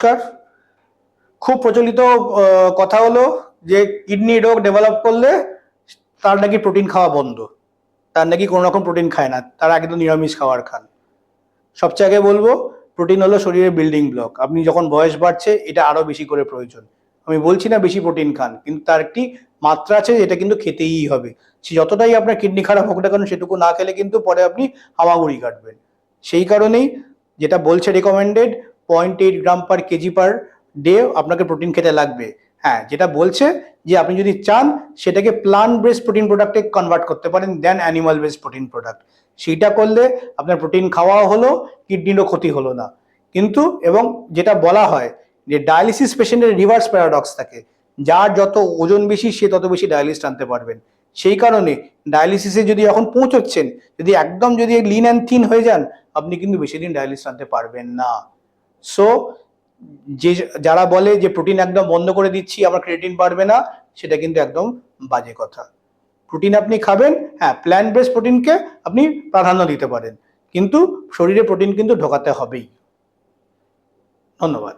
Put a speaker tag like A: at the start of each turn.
A: নমস্কার। খুব প্রচলিত কথা হলো যে কিডনি রোগ ডেভেলপ করলে তার নাকি প্রোটিন খাওয়া বন্ধ, তার নাকি কোনো রকম প্রোটিন খায় না, তার আগে তো নিরামিষ খাবার খান। সবচেয়ে আগে বলবো, প্রোটিন হলো শরীরের বিল্ডিং ব্লক। আপনি যখন বয়স বাড়ছে এটা আরো বেশি করে প্রয়োজন। আমি বলছি না বেশি প্রোটিন খান, কিন্তু তার একটি মাত্রা আছে, এটা কিন্তু খেতেই হবে। সে যতটাই আপনার কিডনি খারাপ হোক না কেন, সেটুকু না খেলে কিন্তু পরে আপনি হামাগুড়ি কাটবেন। সেই কারণেই যেটা বলছে রেকমেন্ডেড 0.8 গ্রাম পার কেজি পার ডে আপনাকে প্রোটিন খেতে লাগবে। হ্যাঁ, যেটা বলছে যে আপনি যদি চান সেটাকে প্লান্ট বেসড প্রোটিন প্রোডাক্টে কনভার্ট করতে পারেন দেন অ্যানিমাল বেসড প্রোটিন প্রোডাক্ট। সেইটা করলে আপনার প্রোটিন খাওয়াও হলো, কিডনিরও ক্ষতি হলো না। কিন্তু এবং যেটা বলা হয় যে ডায়ালিসিস পেশেন্টের রিভার্স প্যারাডক্স থাকে, যার যত ওজন বেশি সে তত বেশি ডায়ালিসিস টানতে পারবেন। সেই কারণে ডায়ালিসিসে যদি এখন পৌঁছচ্ছেন, যদি একদম যদি লিন অ্যান্ড থিন হয়ে যান, আপনি কিন্তু বেশি দিন ডায়ালিসিস টানতে পারবেন না। সো যে যারা বলে যে প্রোটিন একদম বন্ধ করে দিচ্ছি আমার ক্রিয়েটিন বাড়বে না, সেটা কিন্তু একদম বাজে কথা। প্রোটিন আপনি খাবেন, হ্যাঁ প্ল্যান্ট বেসড প্রোটিনকে আপনি প্রাধান্য দিতে পারেন, কিন্তু শরীরে প্রোটিন কিন্তু ঢোকাতে হবেই। ধন্যবাদ।